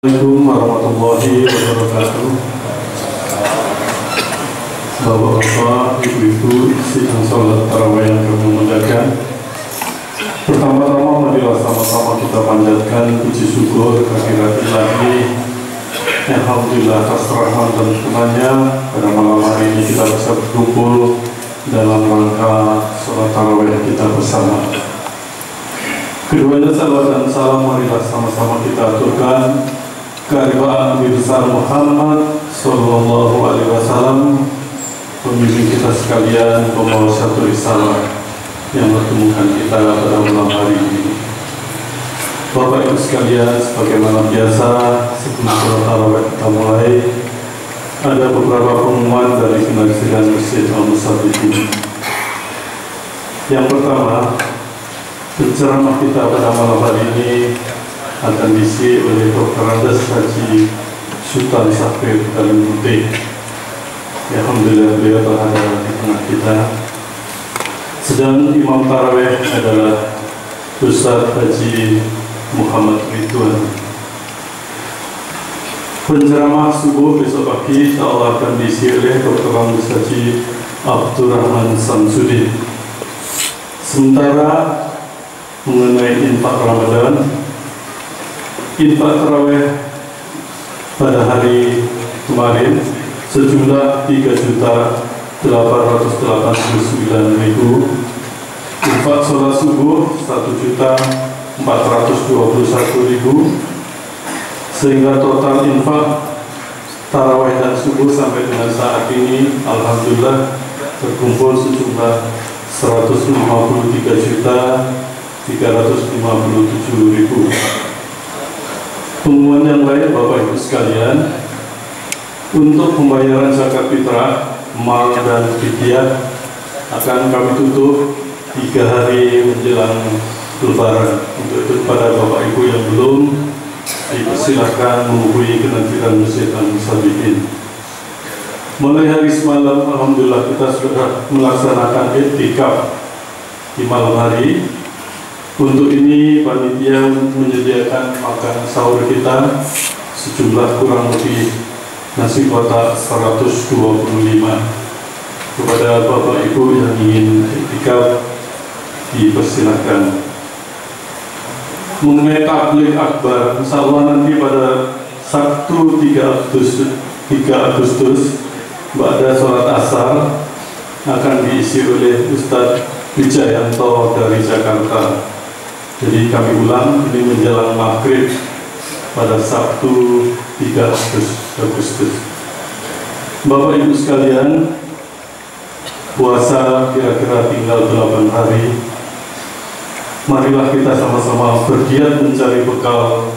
Assalamualaikum warahmatullahi wabarakatuh. Bapak-bapak, ibu-ibu, sidang sholat tarawih yang bermudahkan. Pertama-tama marilah sama-sama kita panjatkan puji syukur kehadirat Ilahi. Alhamdulillah atas rahmat dan hikmahnya pada malam hari ini kita bisa berkumpul dalam rangka sholat tarawih kita bersama. Keduanya salawat dan salam marilah sama-sama kita aturkan kehadirat Nabi besar Muhammad Sallallahu Alaihi Wasallam, pemimpin kita sekalian, pembawa satu risalah yang bertemukan kita pada malam hari ini. Bapak Ibu sekalian, sebagaimana biasa sebelum sholat tarawih kita mulai, ada beberapa pengumuman dari Pengadilan Masjid Al-Musabiqin. Yang pertama, penceramah kita pada malam hari ini akan diisi oleh Dr. Andes Haji Sultan Safir Kalimunte. Alhamdulillah beliau telah ada di tengah kita. Sedang imam tarawih adalah Ustaz Haji Muhammad Ridwan. Penceramah subuh besok pagi insyaallah akan diisi oleh Dr. Andes Haji Abdurrahman Samsudin. Sementara mengenai infak Ramadan, infak tarawih pada hari kemarin sejumlah 3.889.000, infak sholat subuh 1.421.000, sehingga total infak tarawih dan subuh sampai dengan saat ini alhamdulillah terkumpul sejumlah 153.357.000. Pengumuman yang lain Bapak Ibu sekalian, untuk pembayaran zakat fitrah, mal dan fidyah akan kami tutup 3 hari menjelang Lebaran. Untuk itu pada Bapak Ibu yang belum, dipersilakan menghubungi Pengadilan Masjid Al-Musabiqin. Mulai hari semalam alhamdulillah kita sudah melaksanakan i'tikaf di malam hari. Untuk ini panitia menyediakan makan sahur kita sejumlah kurang lebih nasi kotak 125. Kepada Bapak Ibu yang ingin i'tikaf dipersilakan. Mengenai tabligh akbar, insyaallah nanti pada Sabtu 3 Agustus ba'da sholat asar akan diisi oleh Ustadz Wijayanto dari Jakarta. Jadi kami ulang, ini menjelang maghrib pada Sabtu 3 Agustus. Bapak Ibu sekalian, puasa kira-kira tinggal 8 hari. Marilah kita sama-sama bergiat mencari bekal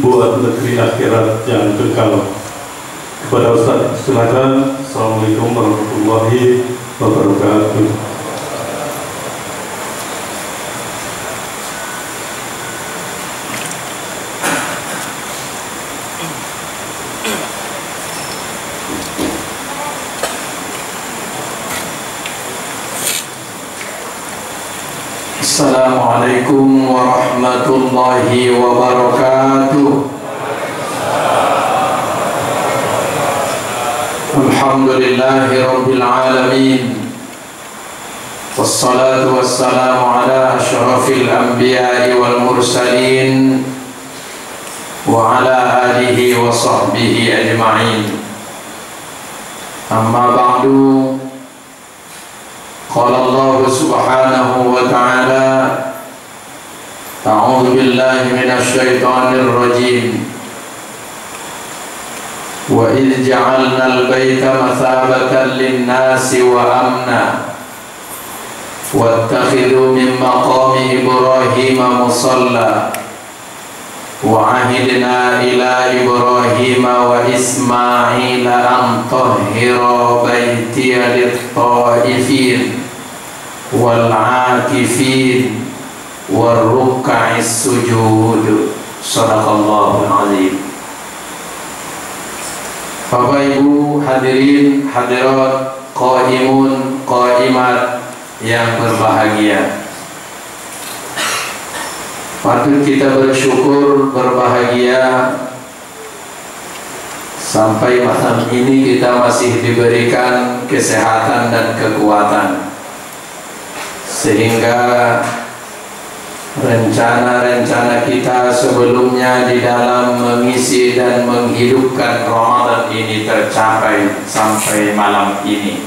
buat negeri akhirat yang kekal. Kepada Ustaz, silakan. Assalamualaikum warahmatullahi wabarakatuh. Assalamualaikum warahmatullahi wabarakatuh. Alhamdulillahi rabbil alamin. Wassalatu wassalamu ala asyrafil anbiya'i wal mursalin wa ala alihi wa sahbihi ajma'in. Amma ba'du. Qala Allah subhanahu wa ta'ala, a'udzu billahi minasy syaithanir rajim. Wa idz ja'alna al-baita mathabatan lin-nasi wa amna wattakhidhu min maqami Ibrahim musalla wa ahidna ila Ibrahim wa Ismail an tahhira baitiya lit-ta'ifin wal-'akifin war-ruk'is sujud. Shadaqallahul azim. Bapak Ibu hadirin hadirat, qaimun qaimat yang berbahagia, patut kita bersyukur berbahagia Sampai malam ini kita masih diberikan kesehatan dan kekuatan, sehingga rencana-rencana kita sebelumnya di dalam mengisi dan menghidupkan Ramadan ini tercapai sampai malam ini.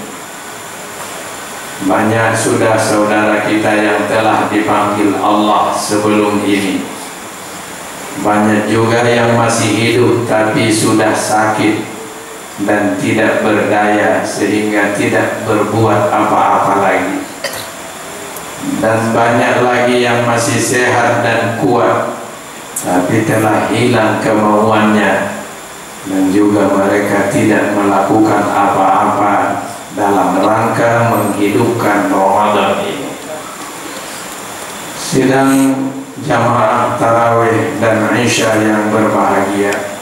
Banyak sudah saudara kita yang telah dipanggil Allah sebelum ini. Banyak juga yang masih hidup tapi sudah sakit dan tidak berdaya sehingga tidak berbuat apa-apa lagi. Dan banyak lagi yang masih sehat dan kuat tapi telah hilang kemauannya, dan juga mereka tidak melakukan apa-apa dalam rangka menghidupkan Ramadan ini. Sidang jamaah tarawih dan isya yang berbahagia,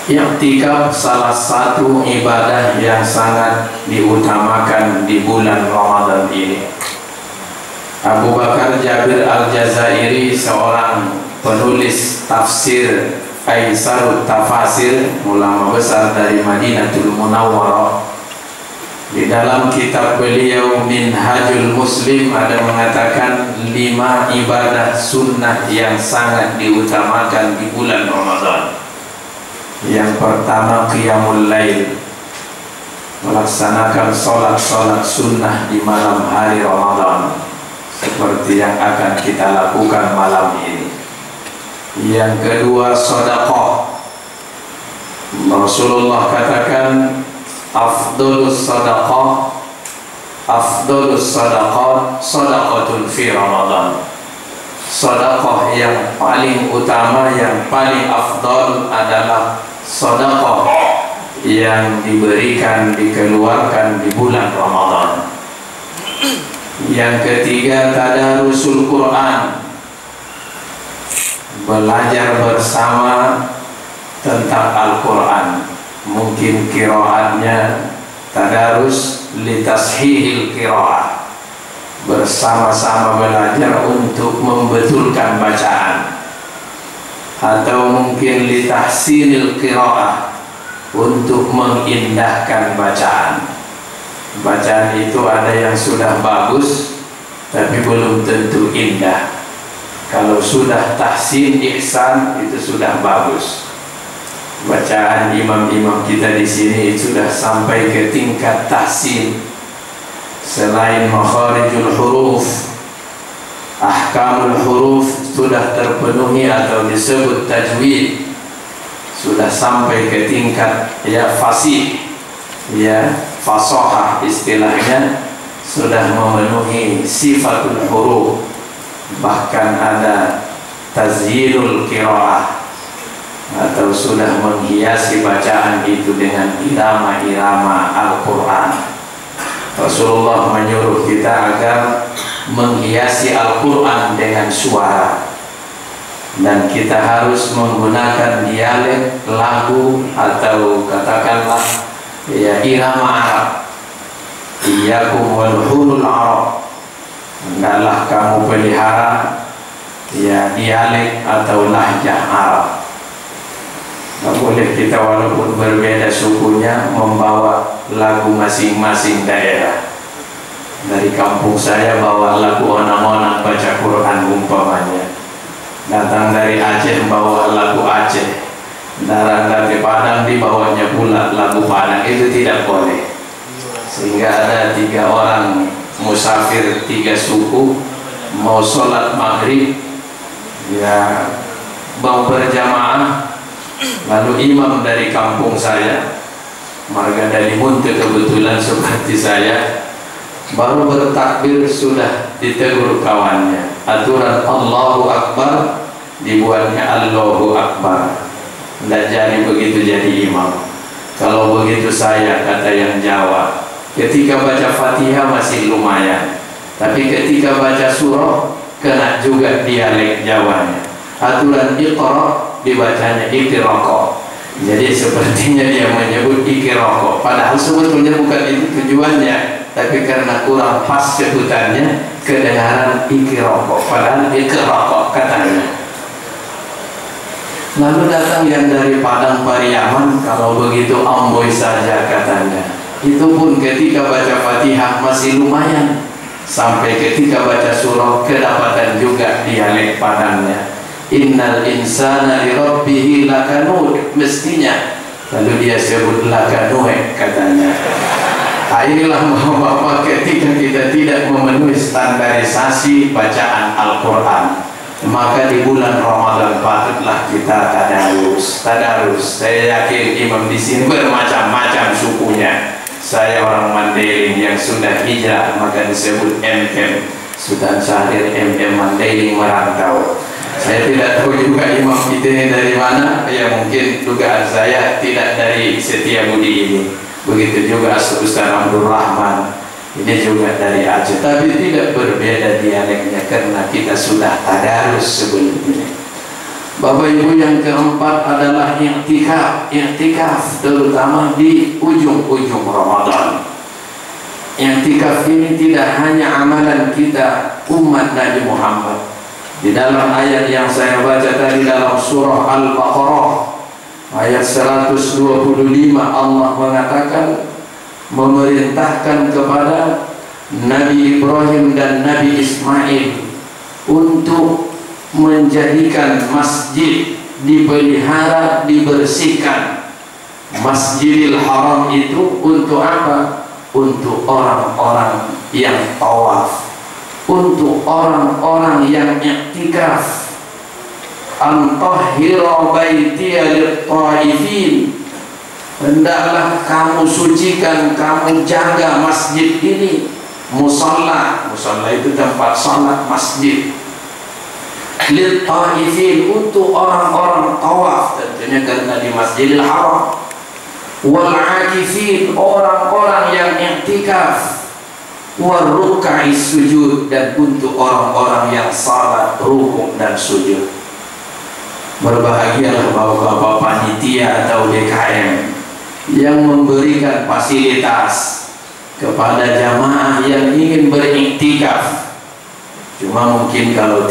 i'tikaf salah satu ibadah yang sangat diutamakan di bulan Ramadan ini. Abu Bakar Jabir Al-Jazairi, seorang penulis tafsir Aisarut Tafasir, ulama besar dari Madinatul Munawwarah, di dalam kitab beliau Minhajul Muslim ada mengatakan 5 ibadah sunnah yang sangat diutamakan di bulan Ramadan. Yang pertama, qiyamul lail, melaksanakan sholat-sholat sunnah di malam hari Ramadan seperti yang akan kita lakukan malam ini. Yang kedua, sedekah. Rasulullah katakan afdhalus sedekah, afdhalus sedekah sedekatun fi Ramadan. Sedekah yang paling utama, yang paling afdal adalah sedekah yang diberikan, dikeluarkan di bulan Ramadan. Yang ketiga, tadarusul Quran, belajar bersama tentang Al-Quran. Mungkin qiraatnya tadarus litashihil qiraat, bersama-sama belajar untuk membetulkan bacaan, atau mungkin litahsinil qiraah, untuk mengindahkan bacaan. Bacaan itu ada yang sudah bagus tapi belum tentu indah. Kalau sudah tahsin, ihsan, itu sudah bagus. Bacaan imam-imam kita di sini sudah sampai ke tingkat tahsin. Selain makharijul huruf, ahkamul huruf sudah terpenuhi atau disebut tajwid, sudah sampai ke tingkat fasih, fasahah istilahnya, sudah memenuhi sifatul huruf. Bahkan ada tazyinul qiraah, atau sudah menghiasi bacaan itu dengan irama-irama Al-Quran. Rasulullah menyuruh kita agar menghiasi Al-Quran dengan suara, dan kita harus menggunakan dialek, lagu, atau katakanlah irama Arab. Iyyakum wal hulul Arab, hendaklah kamu pelihara dialek atau lahjah Arab. Tak boleh kita walaupun berbeda sukunya membawa lagu masing-masing daerah. Dari kampung saya bawa lagu onang-onang baca Quran umpamanya. Datang dari Aceh bawa lagu Aceh. Dari Padang dibawanya pula lagu Padang. Itu tidak boleh. Sehingga ada 3 orang musafir 3 suku mau sholat maghrib, mau berjamaah. Lalu imam dari kampung saya, marga dari Munte kebetulan seperti saya, baru bertakbir sudah ditegur kawannya. Aturan Allahu Akbar dibuatnya Allahu Akbar. Tidak jadi begitu jadi imam. Kalau begitu saya, kata yang Jawa, ketika baca Fatihah masih lumayan, tapi ketika baca surah kena juga dialek Jawanya. Aturan Iqra dibacanya Iqraqo. Jadi sepertinya dia menyebut Iqraqo, padahal sebetulnya bukan itu tujuannya, tapi karena kurang pas sebutannya kedengaran Iqraqo, padahal Iqraqo katanya. Lalu datang yang dari Padang Pariaman, kalau begitu amboi saja katanya. Itu pun ketika baca Fatihah masih lumayan. Sampai ketika baca surah kedapatan juga dialek Padangnya. Innal insana li rabbihi lakanud, mestinya. Lalu dia sebut lakanud katanya. Inilah bapak-bapak ketika kita tidak memenuhi standarisasi bacaan Al-Quran, maka di bulan Ramadan patutlah kita tadarus. Saya yakin imam di sini bermacam-macam sukunya. Saya orang Mandailing yang sudah hijrah, maka disebut MM. Sultan Syahrir MM Mandailing merantau. Saya tidak tahu juga imam kita ini dari mana. Ya mungkin dugaan saya tidak dari Setiabudi ini. Begitu juga Ustaz Abdul Rahman, ini juga dari Aceh, tapi tidak berbeda dialeknya karena kita sudah tadarus sebelumnya. Bapak Ibu, yang keempat adalah i'tikaf, terutama di ujung-ujung Ramadan. I'tikaf ini tidak hanya amalan kita umat Nabi Muhammad. Di dalam ayat yang saya baca tadi dalam surah Al-Baqarah ayat 125, Allah mengatakan, memerintahkan kepada Nabi Ibrahim dan Nabi Ismail untuk menjadikan masjid dipelihara, dibersihkan. Masjidil Haram itu untuk apa? Untuk orang-orang yang tawaf, untuk orang-orang yang i'tikaf. Antahhira baitiya lit-taifin, hendaklah kamu sucikan, kamu jaga masjid ini. Musalla itu tempat salat, masjid. Lit-taifin, untuk orang-orang tawaf, tentunya karena di Masjidil Haram. Wal-akifin, orang-orang yang i'tikaf. Warruka'is sujud, dan untuk orang-orang yang salat, rukuk dan sujud. Berbahagialah bapak-bapak panitia atau DKM yang memberikan fasilitas kepada jamaah yang ingin beriktikaf. Cuma mungkin kalau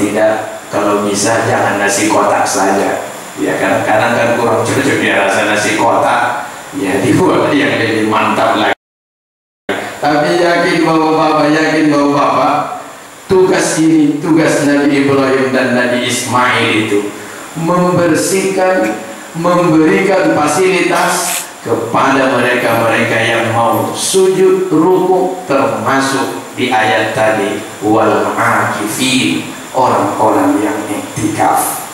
bisa jangan nasi kotak saja. Ya kadang-kadang kan kurang cocok ya rasa nasi kotak. Ya dibuat yang lebih mantap lagi. Tapi yakin bapak-bapak, tugas ini tugas Nabi Ibrahim dan Nabi Ismail itu membersihkan, memberikan fasilitas kepada mereka-mereka yang mau sujud, rukuk, termasuk di ayat tadi wal akifin, orang-orang yang i'tikaf.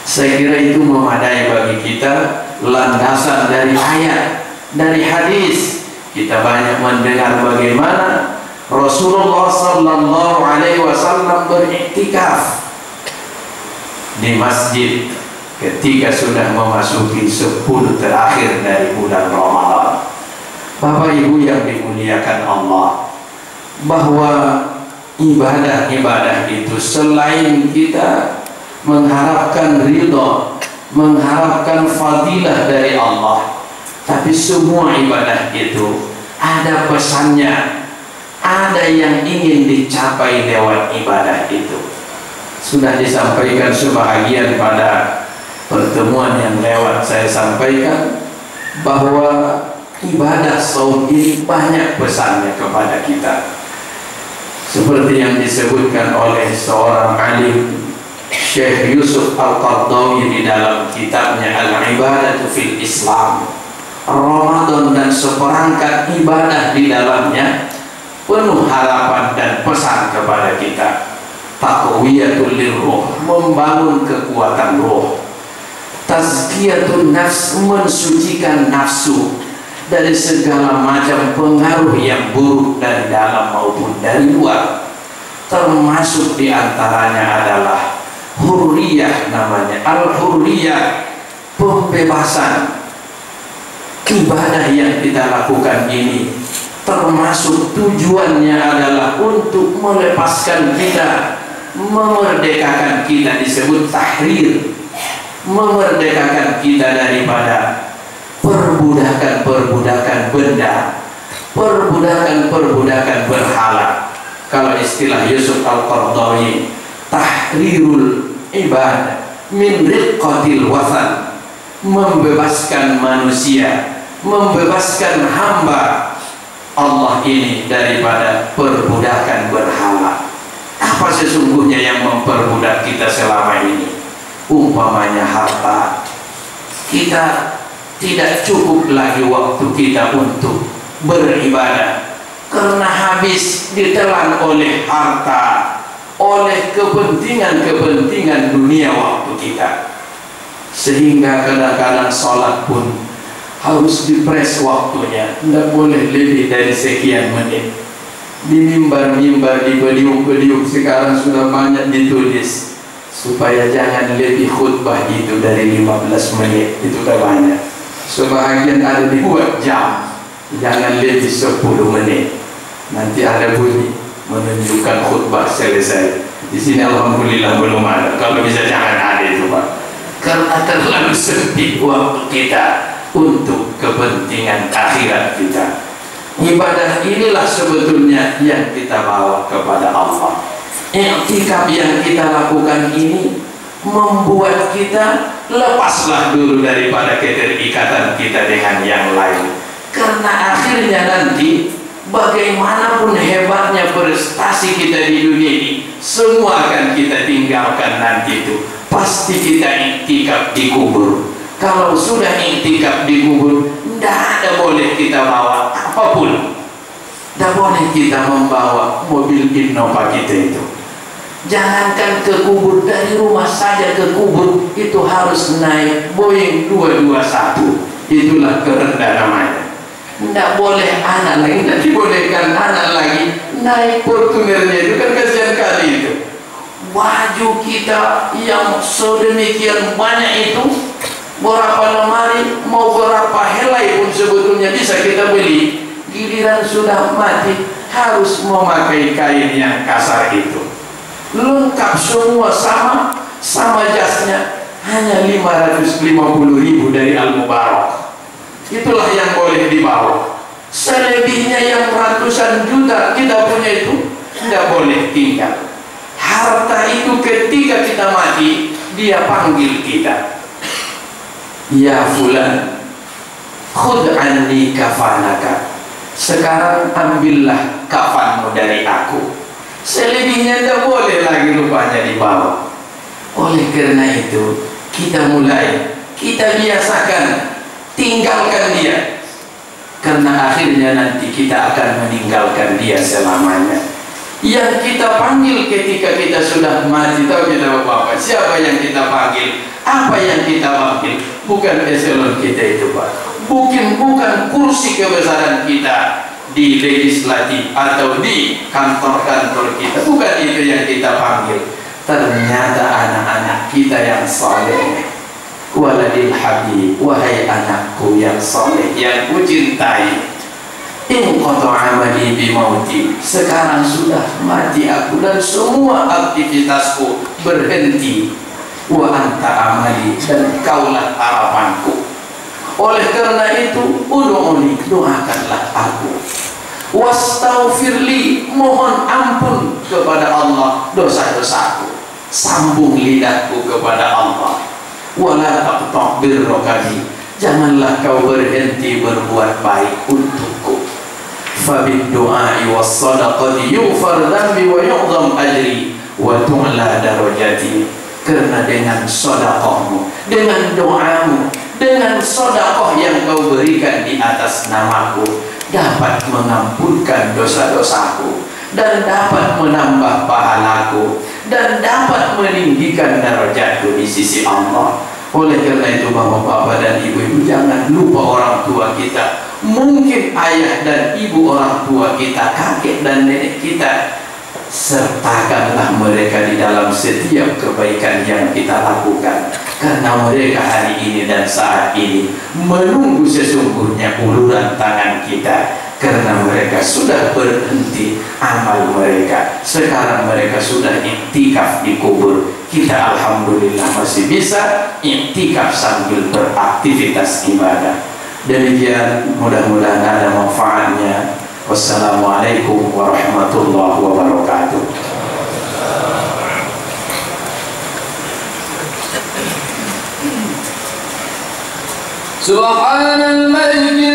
Saya kira itu memadai bagi kita landasan dari ayat, dari hadis. Kita banyak mendengar bagaimana Rasulullah sallallahu alaihi wasallam beriktikaf di masjid ketika sudah memasuki 10 terakhir dari bulan Ramadan. Bapak Ibu yang dimuliakan Allah, bahwa ibadah-ibadah itu selain kita mengharapkan ridha, mengharapkan fadilah dari Allah, tapi semua ibadah itu ada pesannya, ada yang ingin dicapai lewat ibadah itu. Sudah disampaikan sebahagian pada pertemuan yang lewat, saya sampaikan bahwa ibadah saum ini banyak pesannya kepada kita. Seperti yang disebutkan oleh seorang alim, Syekh Yusuf Al-Qardawi di dalam kitabnya Al-Ibadatu fil Islam. Ramadan dan seperangkat ibadah di dalamnya penuh harapan dan pesan kepada kita. Taqwiyatul lirruh, membangun kekuatan ruh. Tazkiyatun nafs, mensucikan nafsu dari segala macam pengaruh yang buruk dari dalam maupun dari luar. Termasuk diantaranya adalah hurriyah, namanya al-hurriyah, pembebasan. Ibadah yang kita lakukan ini termasuk tujuannya adalah untuk melepaskan kita, memerdekakan kita, disebut tahrir, memerdekakan kita daripada perbudakan-perbudakan benda, perbudakan-perbudakan berhala. Kalau istilah Yusuf Al-Qardawi, tahrirul ibadah, min riqqatil wathan, membebaskan manusia, membebaskan hamba Allah ini daripada perbudakan berhala. Apa sesungguhnya yang memperbudak kita selama ini? Umpamanya harta. Kita tidak cukup lagi waktu kita untuk beribadah karena habis ditelan oleh harta, oleh kepentingan-kepentingan dunia waktu kita, sehingga kadang-kadang sholat pun harus dipres waktunya, tidak boleh lebih dari sekian menit. Di mimbar-mimbar, di beliung-beliung sekarang sudah banyak ditulis supaya jangan lebih khutbah itu dari 15 menit, itu sudah banyak. Sebahagian ada dibuat jam, jangan lebih 10 menit. Nanti ada bunyi menunjukkan khutbah selesai. Di sini alhamdulillah belum ada. Kalau bisa jangan ada itu, Pak. Karena terlalu sempit waktu kita untuk kepentingan akhirat kita. Ibadah inilah sebetulnya yang kita bawa kepada Allah. I'tikaf yang kita lakukan ini membuat kita lepaslah dulu daripada keterikatan kita dengan yang lain. Karena akhirnya nanti bagaimanapun hebatnya prestasi kita di dunia ini, semua akan kita tinggalkan nanti itu. Pasti kita i'tikaf di kubur. Kalau sudah i'tikaf di kubur, tidak ada boleh kita bawa apapun. Tidak boleh kita membawa mobil Innova kita itu. Jangankan ke kubur, dari rumah saja ke kubur itu harus naik Boeing 221. Itulah kerendah namanya. Tidak boleh anak lagi, tidak dibolehkan anak lagi naik Fortunernya, itu kan kasihan kali itu. Baju kita yang sedemikian banyak itu, berapa lemari, mau berapa helai pun sebetulnya bisa kita beli. Giliran sudah mati harus memakai kain yang kasar itu. Lengkap semua sama jasnya, hanya 550.000 dari Al-Mubarak. Itulah yang boleh dibawa. Selebihnya yang ratusan juta kita punya itu tidak boleh tinggal. Harta itu ketika kita mati, dia panggil kita, ya fulan, khudh anni kafanaka. Sekarang ambillah kafanmu dari aku. Selebihnya tidak boleh lagi rupanya dibawa. Oleh karena itu kita biasakan tinggalkan dia, karena akhirnya nanti kita akan meninggalkan dia selamanya. Yang kita panggil ketika kita sudah mati, tahu kita Bapak, siapa yang kita panggil, apa yang kita panggil? Bukan eselon kita itu, Pak, bukan kursi kebesaran kita di legislatif atau di kantor-kantor kita, bukan itu yang kita panggil. Ternyata anak-anak kita yang saleh. Waladil habib, wahai anakku yang saleh, yang ku cintai. In qata amali bimauti, sekarang sudah mati aku dan semua aktivitasku berhenti. Wa anta amali, dan kaulah harapanku. Oleh karena itu ud'uni, doakanlah aku. Wastaghfirli, mohon ampun kepada Allah dosa-dosaku. Sambung lidahku kepada Allah. Wala taqta' birrokani, janganlah kau berhenti berbuat baik untukku. Fabid du'ai was sadaqati yughfar dhanbi wa yu'zam ajri wa tu'la darajati. Karena dengan sedekahmu, dengan doamu, dengan sedekah yang kau berikan di atas namaku, dapat mengampunkan dosa-dosaku dan dapat menambah pahalaku dan dapat meninggikan derajatku di sisi Allah. Oleh karena itu bapak-bapak dan ibu-ibu, jangan lupa orang tua kita. Mungkin ayah dan ibu orang tua kita, kakek dan nenek kita, sertakanlah mereka di dalam setiap kebaikan yang kita lakukan, karena mereka hari ini dan saat ini menunggu sesungguhnya uluran tangan kita, karena mereka sudah berhenti amal mereka. Sekarang mereka sudah iktikaf di kubur. Kita alhamdulillah masih bisa iktikaf sambil beraktivitas ibadah. Demikian, mudah-mudahan ada manfaatnya. Wassalamualaikum warahmatullahi wabarakatuh. Subhanal Malik